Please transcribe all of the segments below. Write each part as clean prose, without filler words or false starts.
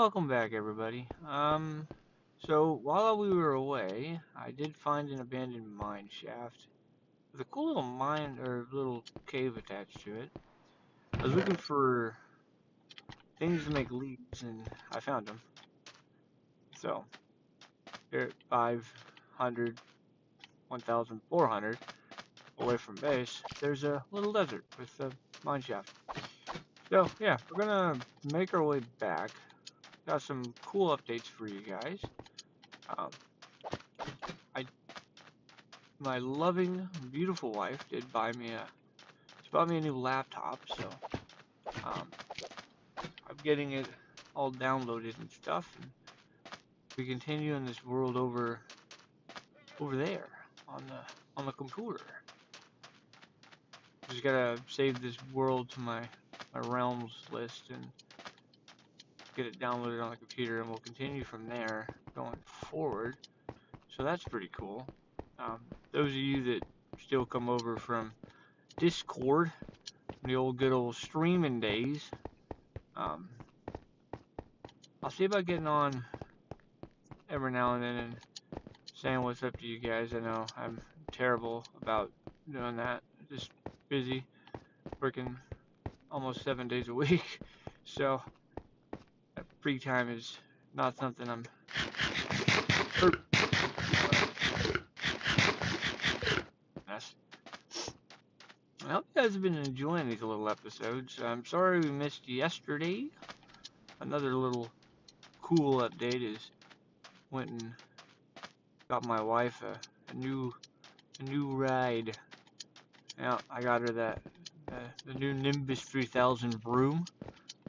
welcome back, everybody. So while we were away, I did find an abandoned mine shaft with a cool little mine or little cave attached to it. I was looking for things to make leads, and I found them. So here at 500, 1,400 away from base, there's a little desert with a mine shaft. So yeah, we're gonna make our way back. Got some cool updates for you guys. Um, I my loving, beautiful wife did buy me she bought me a new laptop, so um, I'm getting it all downloaded and stuff, and we continue in this world over there on the computer. Just gotta save this world to my realms list and get it downloaded on the computer, and we'll continue from there going forward. So that's pretty cool. Um, those of you that still come over from Discord, the old good old streaming days, um, I'll see about getting on every now and then and saying what's up to you guys. I know I'm terrible about doing that. Just busy, working almost 7 days a week. So free time is not something I'm. I hope you guys have been enjoying these little episodes. I'm sorry we missed yesterday. Another little cool update is went and got my wife a new ride. Yeah, I got her the new Nimbus 3000 broom.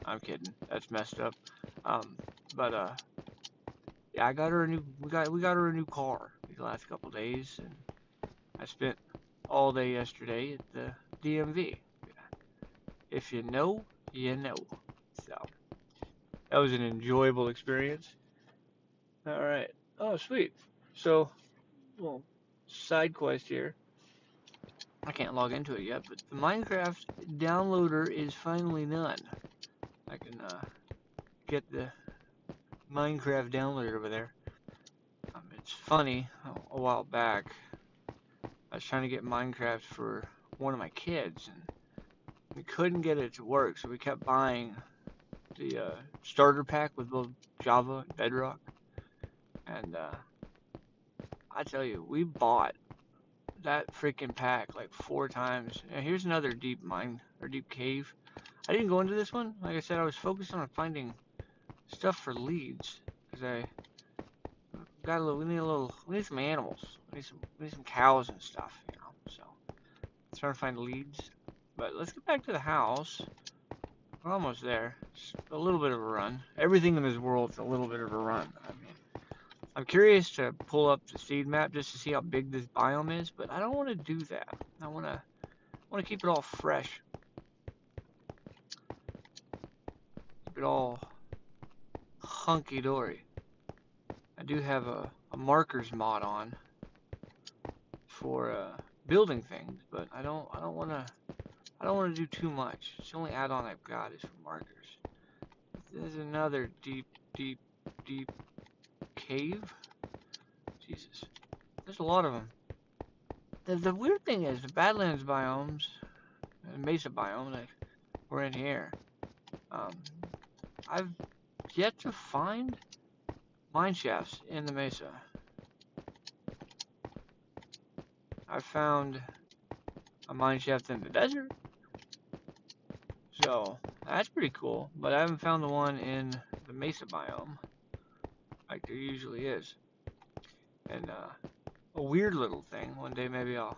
I'm kidding. That's messed up. Um, but yeah, I got her a new. We got her a new car these last couple days, and I spent all day yesterday at the DMV. If you know, you know. So that was an enjoyable experience. All right. Oh, sweet. So, well, side quest here. I can't log into it yet, but the Minecraft downloader is finally done. I can get the Minecraft downloader over there. It's funny, a while back, I was trying to get Minecraft for one of my kids, and we couldn't get it to work, so we kept buying the starter pack with both Java and Bedrock. And I tell you, we bought that freaking pack like 4 times. Now, here's another deep mine or deep cave. I didn't go into this one. Like I said, I was focused on finding stuff for leads because I got a little. We need some animals. We need some cows and stuff, you know. So trying to find leads. But let's get back to the house. We're almost there. Just a little bit of a run. Everything in this world is a little bit of a run. I mean, I'm curious to pull up the seed map just to see how big this biome is, but I don't want to do that. I want to keep it all fresh. Keep it all hunky dory. I do have a markers mod on for building things, but I don't want to do too much. It's the only add-on I've got is for markers. There's another deep, deep, deep cave. Jesus, there's a lot of them. The weird thing is the Badlands biomes and Mesa biome that we're in here. Um, I've yet to find mine shafts in the Mesa. I found a mine shaft in the desert, so that's pretty cool. But I haven't found the one in the Mesa biome like there usually is. And a weird little thing. One day maybe I'll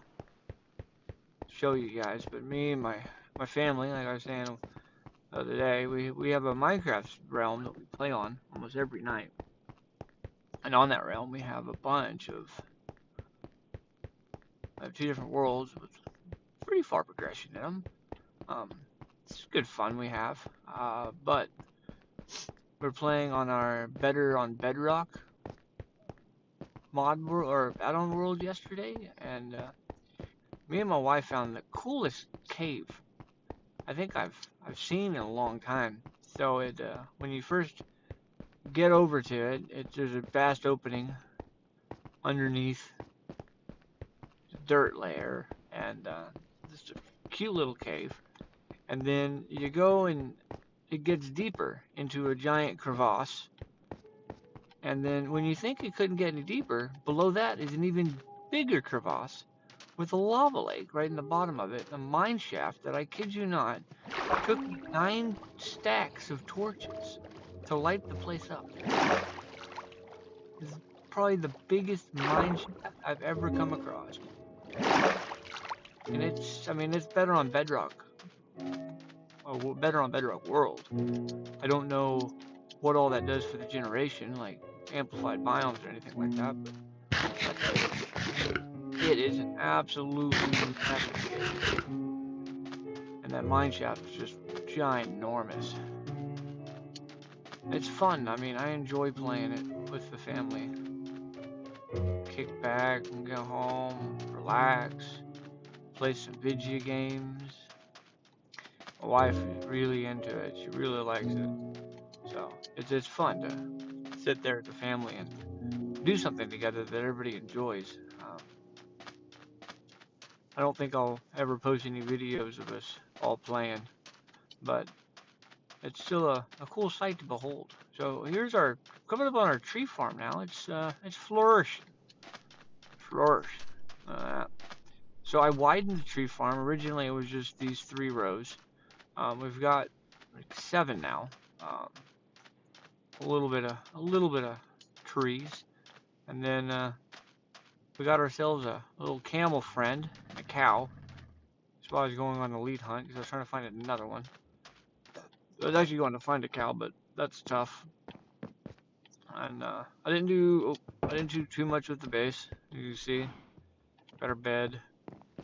show you guys. But me and my family, like I was saying the other day, we have a Minecraft realm that we play on almost every night. And on that realm, we have a bunch of two different worlds with pretty far progression in them. It's good fun we have. But we're playing on our Better on Bedrock mod world or add-on world yesterday, and me and my wife found the coolest cave I think I've seen in a long time. So it when you first get over to it, there's a vast opening underneath the dirt layer, and just a cute little cave. And then you go and it gets deeper into a giant crevasse. And then when you think it couldn't get any deeper, below that is an even bigger crevasse with a lava lake right in the bottom of it, a mine shaft that, I kid you not, took 9 stacks of torches to light the place up. This is probably the biggest mine shaft I've ever come across. And it's, I mean, it's better on Bedrock, or better on Bedrock World. I don't know what all that does for the generation, like amplified biomes or anything like that, but it is an absolutely epic cave. And that mine shaft is just ginormous. It's fun. I mean, I enjoy playing it with the family. Kick back and go home, relax, play some video games. My wife is really into it. She really likes it. So it's fun to sit there with the family and do something together that everybody enjoys. I don't think I'll ever post any videos of us all playing, but it's still a cool sight to behold. So here's our, coming up on our tree farm now. It's flourishing. Flourish. So I widened the tree farm. Originally it was just these 3 rows. We've got like 7 now. A little bit of trees, and then we got ourselves a little camel friend, a cow. That's why I was going on the lead hunt, because I was trying to find another one. I was actually going to find a cow, but that's tough. And I didn't do too much with the base. You can see, got our bed.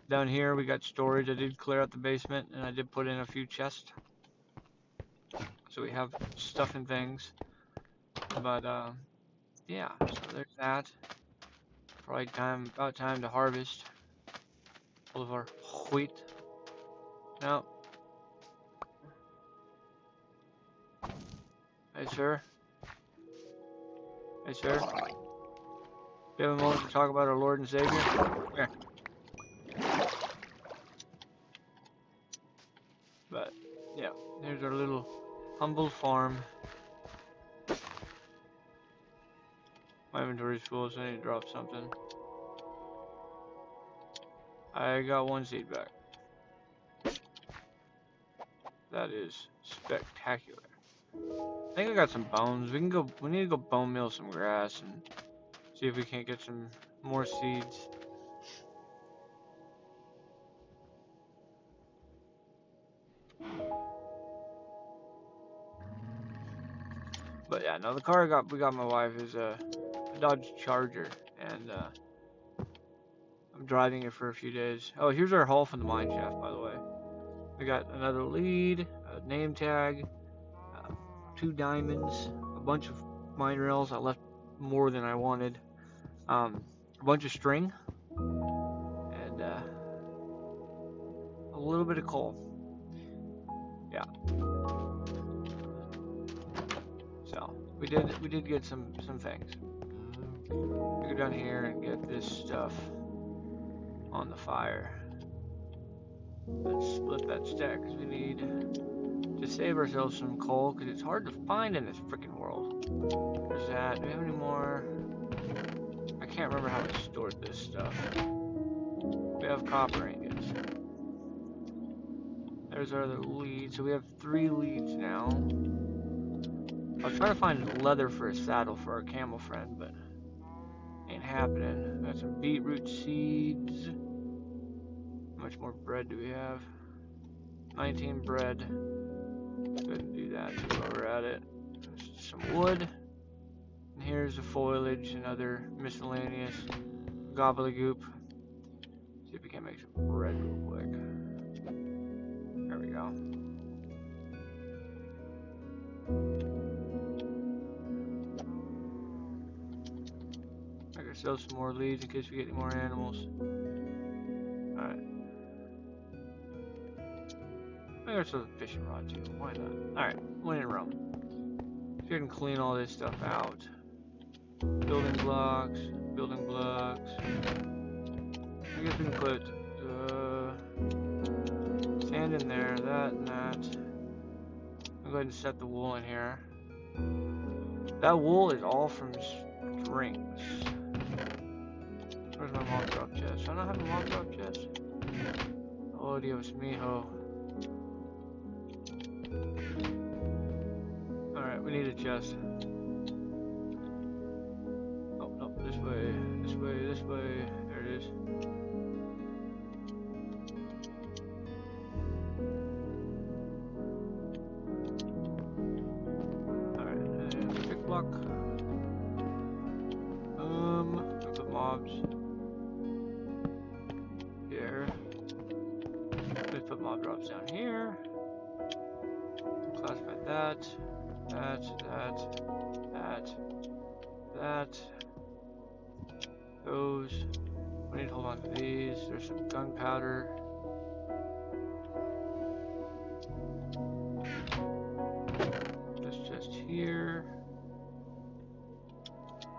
Down here we got storage. I did clear out the basement, and I did put in a few chests, so we have stuff and things. But yeah, so there's that. Probably about time to harvest all of our wheat. No. Hey, sir. Hey, sir. You have a moment to talk about our Lord and Savior? Here. But, yeah, there's our little humble farm. My inventory's full, so I need to drop something. I got 1 seed back. That is spectacular. I think I got some bones. We need to go bone meal some grass and see if we can't get some more seeds. But yeah, no, the car we got my wife is a Dodge Charger, and I'm driving it for a few days. Oh, here's our haul from the mine shaft, by the way. We got another lead, a name tag, 2 diamonds, a bunch of mine rails. I left more than I wanted. A bunch of string, and a little bit of coal. Yeah. So we did get some things. We go down here and get this stuff on the fire. Let's split that stack because we need to save ourselves some coal, because it's hard to find in this freaking world. There's that. Do we have any more? I can't remember how I stored this stuff. We have copper ingots. There's our other lead. So we have 3 leads now. I was trying to find leather for a saddle for our camel friend, but ain't happening. Got some beetroot seeds. How much more bread do we have? 19 bread. Go ahead and do that while we're at it. Some wood. And here's the foliage and other miscellaneous gobbledygook. See if we can make some bread real quick. There we go. Make ourselves some more leads in case we get any more animals. Alright. Make ourselves a fishing rod too. Why not? Alright, when in Rome. go ahead and clean all this stuff out. Building blocks, building blocks. I guess we can put sand in there, that and that. I'll go ahead and set the wool in here. That wool is all from strings. Where's my mob drop chest? I don't have a mob drop chest. Oh, Dios mijo. Alright, we need a chest. Oh, no, this way, this way, this way. There it is. Alright, and pick block. I'll put mobs here. Let's put mob drops down here. Classify that, that. Those. We need to hold on to these. There's some gunpowder. This just here.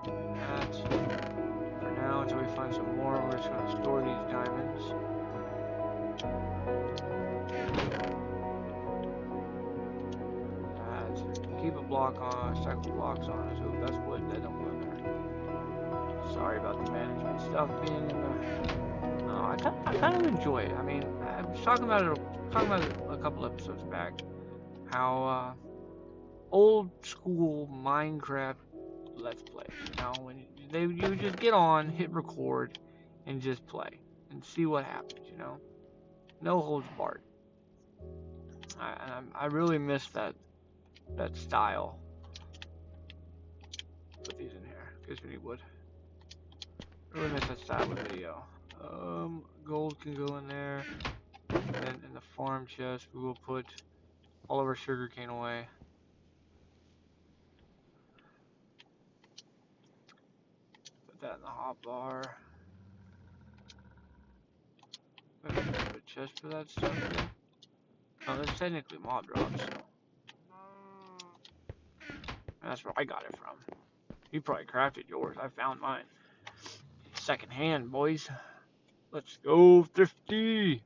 And that. For now, until we find some more, we're just going to store these diamonds. That. Keep a block on, stack of blocks on it. So that's wood. That don't go in there. Sorry about the management stuff being in the... I kind of enjoy it. I mean, I was talking about it a couple episodes back. How old school Minecraft Let's Play. You know, when you just get on, hit record, and just play and see what happens. You know, no holds barred. I really miss that style. Put these in here because we need wood. I really miss that style of video. Gold can go in there, and then in the farm chest we will put all of our sugarcane away. Put that in the hot bar. Maybe put a chest for that stuff. Yeah. Oh, that's technically mob drops. So. That's where I got it from. You probably crafted yours. I found mine. Second hand, boys. Let's go, thrifty.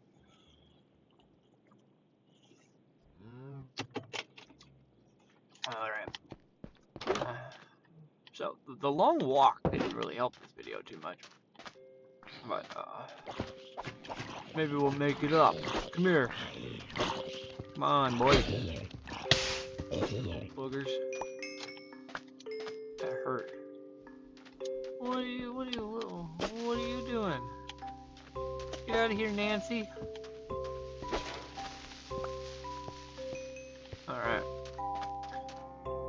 Alright. So, the long walk didn't really help this video too much. But, maybe we'll make it up. Come here. Come on, boys. Boogers. That hurt. What are you doing? Get out of here, Nancy. Alright.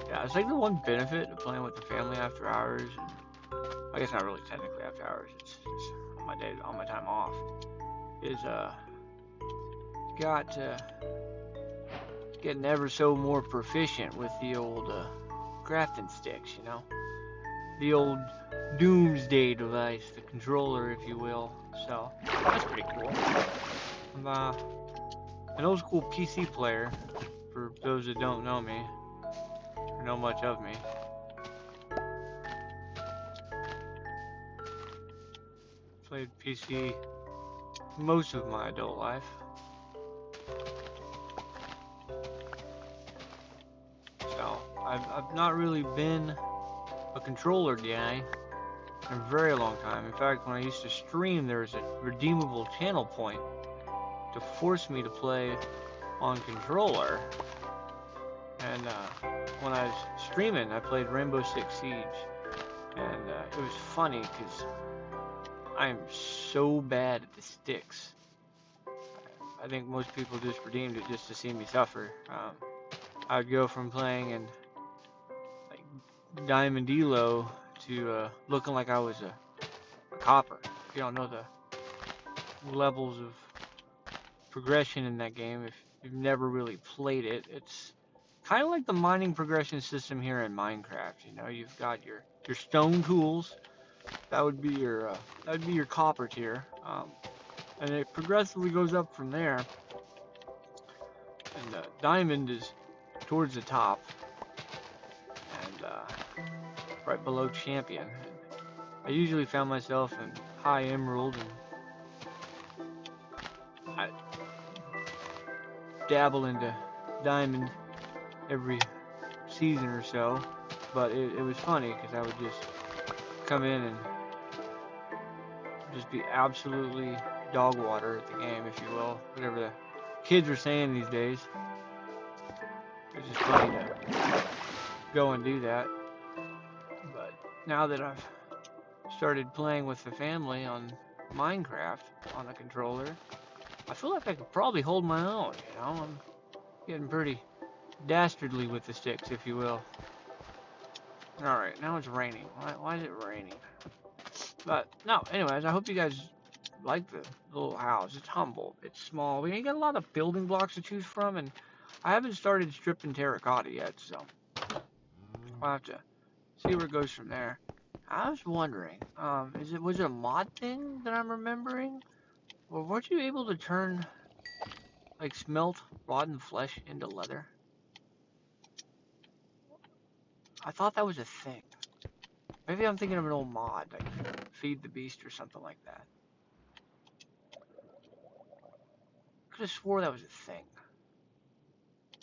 Yeah, it's like the one benefit of playing with the family after hours. And I guess not really technically after hours. It's just on my time off. Is got getting ever so more proficient with the old crafting sticks, you know, the old doomsday device, the controller, if you will. So that's pretty cool. I'm an old school PC player. For those that don't know me or know much of me. Played PC most of my adult life. So I've not really been a controller guy in a very long time. In fact, when I used to stream, there was a redeemable channel point to force me to play on controller. And when I was streaming, I played Rainbow Six Siege, and it was funny because I am so bad at the sticks. I think most people just redeemed it just to see me suffer. I would go from playing in like Diamond Elo to looking like I was a copper. If you don't know the levels of progression in that game, if you've never really played it, it's kind of like the mining progression system here in Minecraft. You know, you've got your stone tools. That would be your copper tier, and it progressively goes up from there. And diamond is towards the top. right below champion. I usually found myself in high emerald, and I dabble into diamond every season or so. But it was funny because I would just come in and just be absolutely dog water at the game, if you will. Whatever the kids are saying these days. It's just funny to go and do that. But now that I've started playing with the family on Minecraft on a controller, I feel like I could probably hold my own, you know? I'm getting pretty dastardly with the sticks, if you will. Alright, now it's raining. Why is it raining? But, no, anyways, I hope you guys like the little house. It's humble. It's small. We ain't got a lot of building blocks to choose from, and I haven't started stripping terracotta yet, so I'll have to see where it goes from there. I was wondering, was it a mod thing that I'm remembering? Or weren't you able to turn, like, smelt rotten flesh into leather? I thought that was a thing. Maybe I'm thinking of an old mod, like Feed the Beast or something like that. Could have swore that was a thing.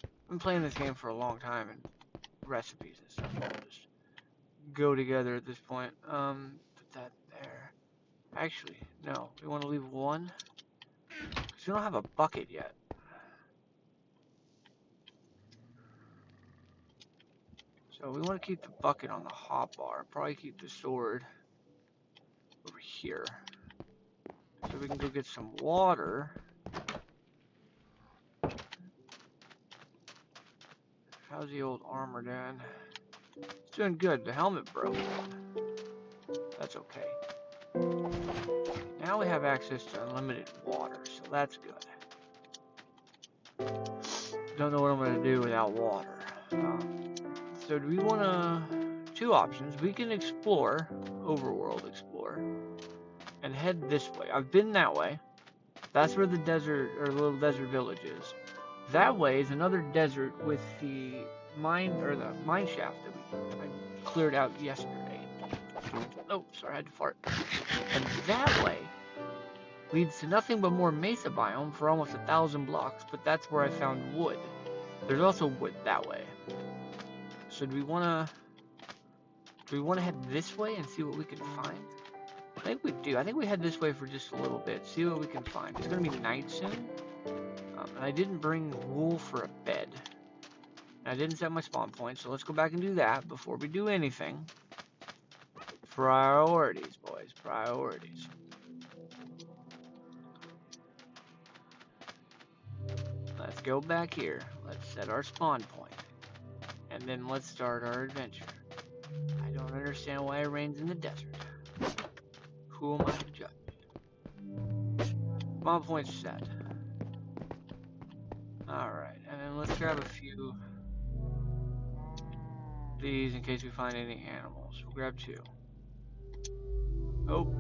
I've been playing this game for a long time, and recipes and stuff all just go together at this point. Put that there. Actually, no. We want to leave one, because we don't have a bucket yet. So we want to keep the bucket on the hotbar. Probably keep the sword over here. So we can go get some water. How's the old armor doing? It's doing good. The helmet broke. That's okay. Now we have access to unlimited water, so that's good. Don't know what I'm going to do without water. So do we want to... Two options. We can explore, overworld explore, and head this way. I've been that way. That's where the desert, or little desert village is. That way is another desert with the mine, or the mine shaft that I cleared out yesterday. Oh, sorry, I had to fart. And that way leads to nothing but more mesa biome for almost 1,000 blocks, but that's where I found wood. There's also wood that way. So do we want to head this way and see what we can find? I think we do. I think we head this way for just a little bit, see what we can find. It's going to be night soon. And I didn't bring wool for a bed. And I didn't set my spawn point, so let's go back and do that before we do anything. Priorities, boys. Priorities. Let's go back here. Let's set our spawn point. And then let's start our adventure. I don't understand why it rains in the desert. Who am I to judge? Spawn point set. Alright, and then let's grab a few of these in case we find any animals. We'll grab 2. Oh.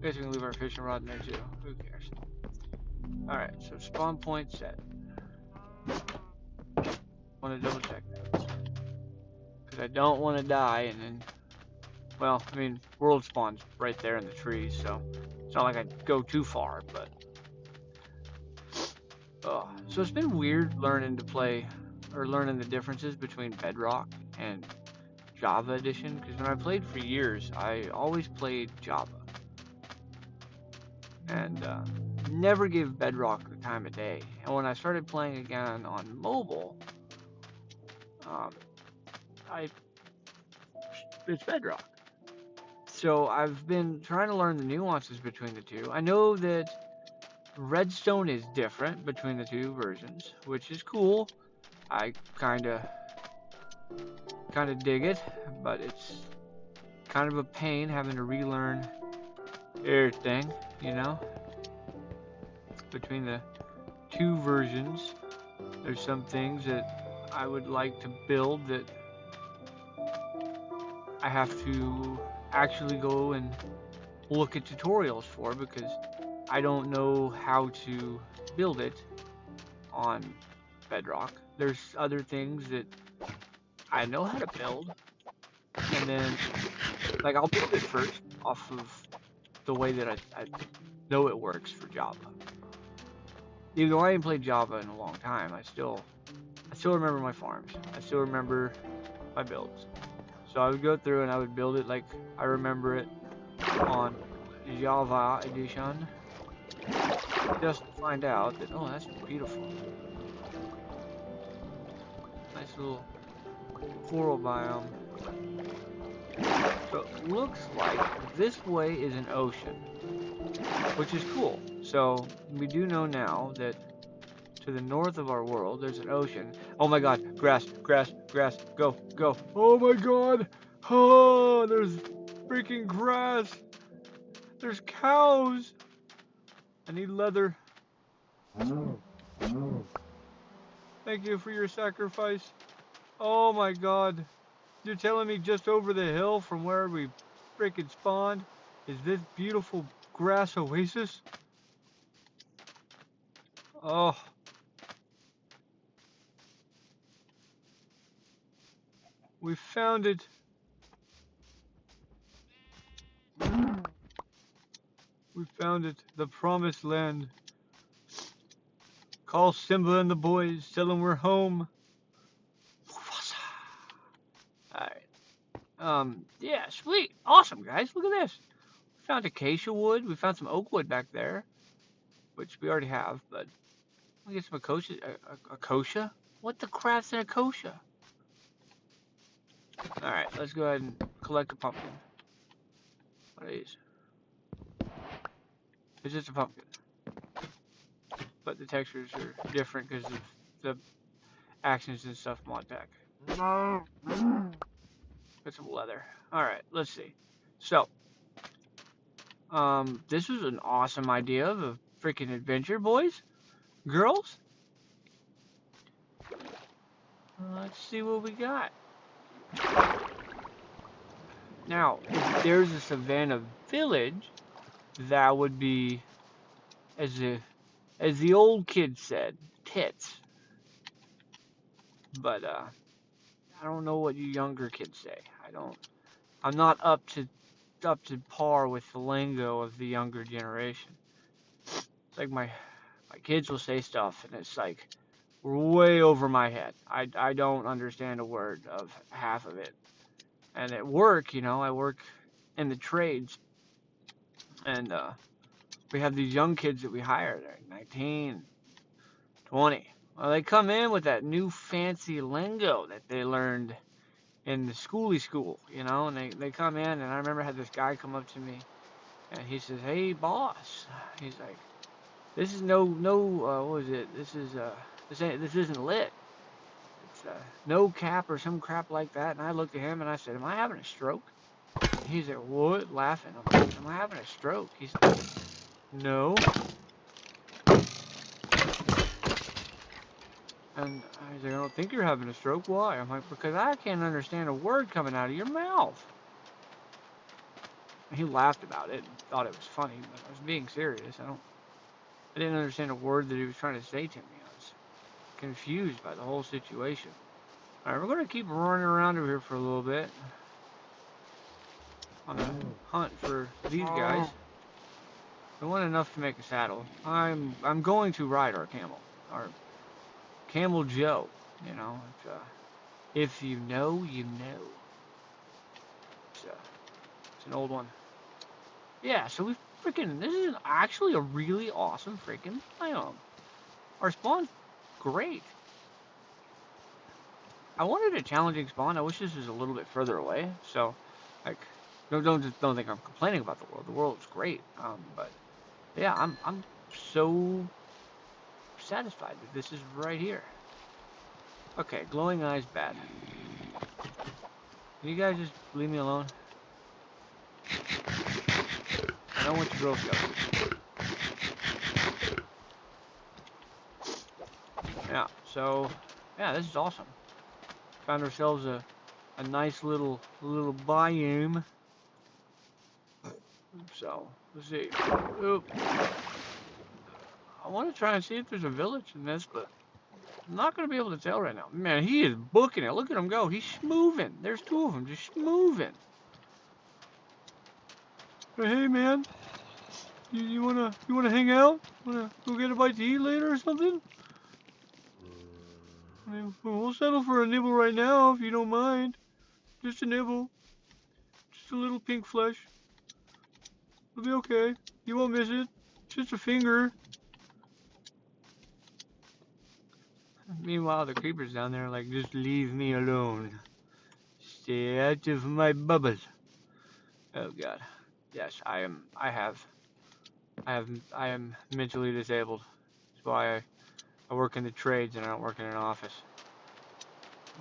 I guess we can leave our fishing rod in there too. Who cares? Alright, so spawn point set. Want to double check that. Because I don't want to die and then... Well, I mean, world spawn's right there in the trees, so... It's not like I'd go too far, but... So it's been weird learning to play... Or learning the differences between Bedrock and Java Edition. Because when I played for years, I always played Java. And never gave Bedrock the time of day. And when I started playing again on mobile... it's Bedrock. So I've been trying to learn the nuances between the two. I know that redstone is different between the two versions, which is cool. I kinda dig it, but it's kind of a pain having to relearn everything, you know? Between the two versions, there's some things that I would like to build that I have to actually go and look at tutorials for, because I don't know how to build it on Bedrock. There's other things that I know how to build, and then like I'll build it first off of the way that I know it works for Java. Even though I ain't played Java in a long time, I still remember my farms. I still remember my builds. So I would go through and I would build it like I remember it on Java edition, just to find out that, oh, that's beautiful. Nice little coral biome. So it looks like this way is an ocean, which is cool. So we do know now that to the north of our world, there's an ocean. Oh my god, grass, grass, grass, go, go. Oh my god, oh, there's freaking grass. There's cows. I need leather. Thank you for your sacrifice. Oh my god. You're telling me just over the hill from where we freaking spawned is this beautiful grass oasis? Oh. We found it. We found it. The promised land. Call Simba and the boys. Tell them we're home. Alright. Yeah, sweet. Awesome, guys. Look at this. We found acacia wood. We found some oak wood back there, which we already have, but we'll get some acacia. Acacia? What the crap's an acacia? Alright, let's go ahead and collect a pumpkin. What are these? It's just a pumpkin. But the textures are different because of the actions and stuff mod pack. Got some leather. Alright, let's see. So, this was an awesome idea of a freaking adventure, boys. Girls. Let's see what we got. Now, if there's a savannah village, that would be, as the old kid said, tits. But I don't know what you younger kids say. I'm not up to par with the lingo of the younger generation. It's like my kids will say stuff and it's like way over my head. I don't understand a word of half of it. And at work, I work in the trades, and we have these young kids that we hire. They're 19, 20. Well, they come in with that new fancy lingo that they learned in the schooly school, and they come in, and I remember I had this guy come up to me, and he says, "Hey, boss," he's like, "This is what was it? This isn't lit. It's no cap or some crap like that." And I looked at him and I said, "Am I having a stroke?" And he's like, "What?" Laughing. I'm like, "Am I having a stroke?" He's like, "No." And I was like, "I don't think you're having a stroke. Why?" I'm like, "Because I can't understand a word coming out of your mouth." And he laughed about it and thought it was funny, but I was being serious. I didn't understand a word that he was trying to say to me. I was confused by the whole situation. Alright, we're going to keep running around over here for a little bit on a hunt for these guys. I want enough to make a saddle. I'm going to ride our camel Joe. If you know, you know. It's an old one. Yeah, so this is actually a really awesome freaking biome. Our spawn's great. I wanted a challenging spawn. I wish this was a little bit further away. So, like, don't think I'm complaining about the world. The world's great. But yeah, I'm so satisfied that this is right here. Okay, glowing eyes bad. Can you guys just leave me alone? I don't want you Girl Scouts. Yeah, so yeah, this is awesome. Found ourselves a nice little biome. So let's see. Oop. I want to try and see if there's a village in this, but I'm not going to be able to tell right now. Man, he is booking it. Look at him go. He's moving. There's two of them just moving. Hey, man. You wanna hang out? Wanna go get a bite to eat later or something? I mean, we'll settle for a nibble right now if you don't mind. Just a nibble. Just a little pink flesh. It'll be okay. You won't miss it. Just a finger. Meanwhile, the creeper's down there like, just leave me alone. Stay out of my bubble. Oh God. Yes, I am mentally disabled. That's why I work in the trades and I don't work in an office.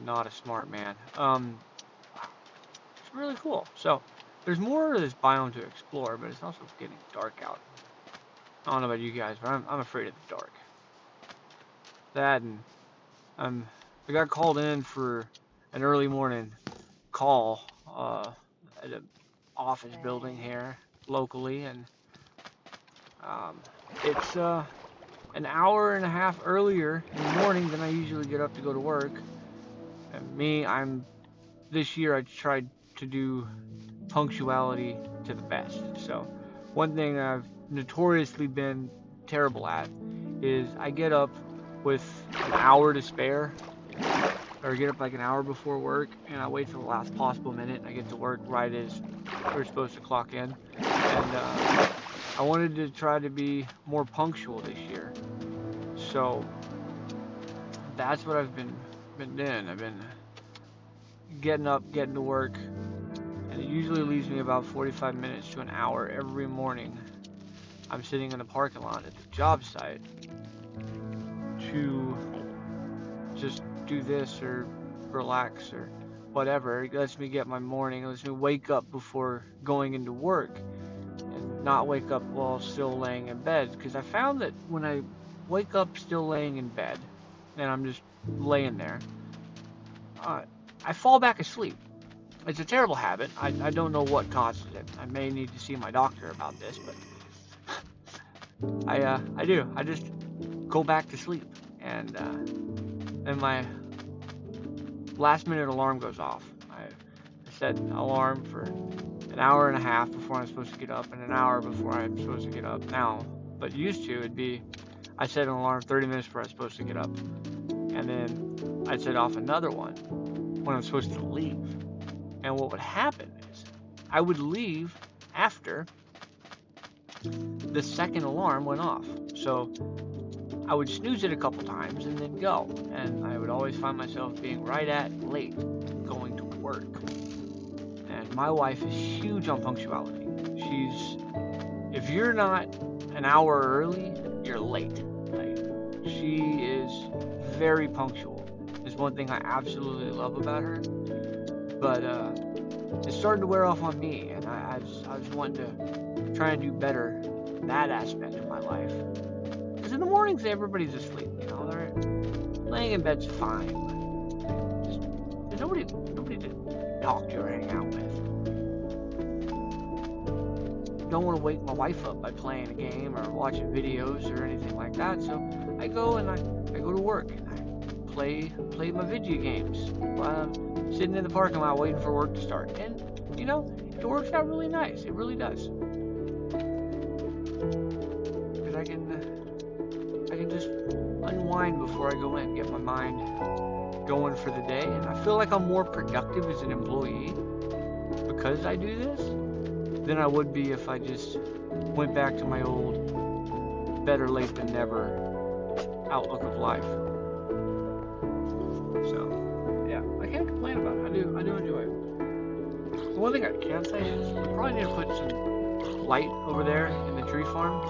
Not a smart man. It's really cool. So, there's more of this biome to explore, but it's also getting dark out. I don't know about you guys, but I'm afraid of the dark. That and I got called in for an early morning call at an office building here locally, and it's an hour and a half earlier in the morning than I usually get up to go to work. And this year I tried to do punctuality to the best. So one thing I've notoriously been terrible at is I get up with an hour to spare, or get up like an hour before work, and I wait till the last possible minute, and I get to work right as we're supposed to clock in. And I wanted to try to be more punctual this year. So that's what I've been doing. I've been getting up, getting to work, and it usually leaves me about 45 minutes to an hour every morning. I'm sitting in the parking lot at the job site to just do this or relax or whatever. It lets me get my morning. It lets me wake up before going into work and not wake up while still laying in bed. Because I found that when I wake up still laying in bed and I'm just laying there, I fall back asleep. It's a terrible habit. I don't know what causes it. I may need to see my doctor about this, but I do. I just go back to sleep, and my last minute alarm goes off. I set an alarm for an hour and a half before I'm supposed to get up, and an hour before I'm supposed to get up now. But used to, it'd be, I set an alarm 30 minutes before I'm supposed to get up, and then I'd set off another one when I'm supposed to leave. And what would happen is I would leave after the second alarm went off. So I would snooze it a couple times and then go. And I would always find myself being right at late going to work. And my wife is huge on punctuality. If you're not an hour early, you're late. Like, she is very punctual. It's one thing I absolutely love about her. But it's starting to wear off on me, and I was wanting to try and do better in that aspect of my life. Because in the mornings, everybody's asleep. You know, they're laying in bed's fine. There's nobody to talk to or hang out with. Don't want to wake my wife up by playing a game or watching videos or anything like that. So I go and I go to work and I play my video games while I'm sitting in the parking lot waiting for work to start. And you know, it works out really nice. It really does. Because I can just unwind before I go in, get my mind going for the day, and I feel like I'm more productive as an employee because I do this than I would be if I just went back to my old better late than never outlook of life. So yeah, I can't complain about it. I do enjoy it. The one thing I can say is we probably need to put some light over there in the tree farm,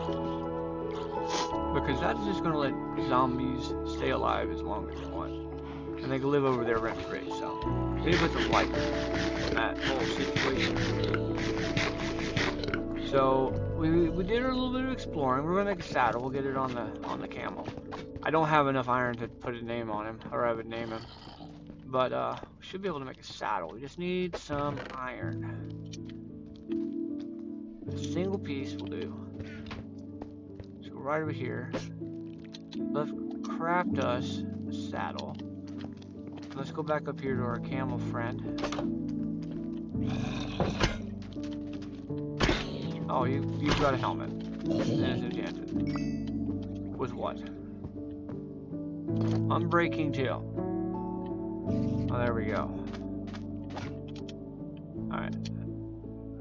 because that's just going to let zombies stay alive as long as they want, and they can live over there rent free. So we need to put some light in that whole situation. So we did a little bit of exploring. We're gonna make a saddle. We'll get it on the camel. I don't have enough iron to put a name on him, or I would name him. But we should be able to make a saddle. We just need some iron. A single piece will do. Let's go right over here. Let's craft us saddle. Let's go back up here to our camel friend. Oh, you've got a helmet. And it's enchanted. With what? Unbreaking tail. Oh, there we go. Alright.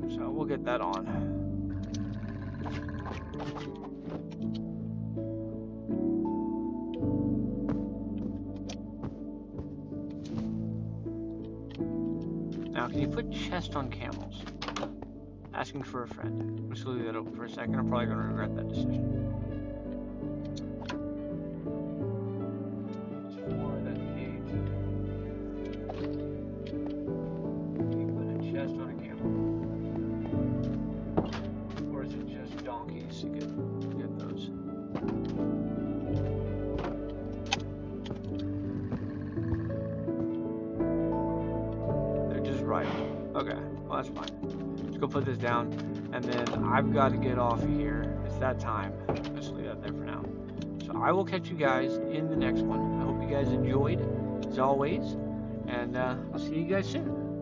So we'll get that on. Now, can you put chest on camels? Asking for a friend. Let's leave that open for a second. I'm probably going to regret that decision. Okay, well that's fine. Let's go put this down, and then I've got to get off of here. It's that time. Let's leave that there for now. So I will catch you guys in the next one. I hope you guys enjoyed, as always, and I'll see you guys soon.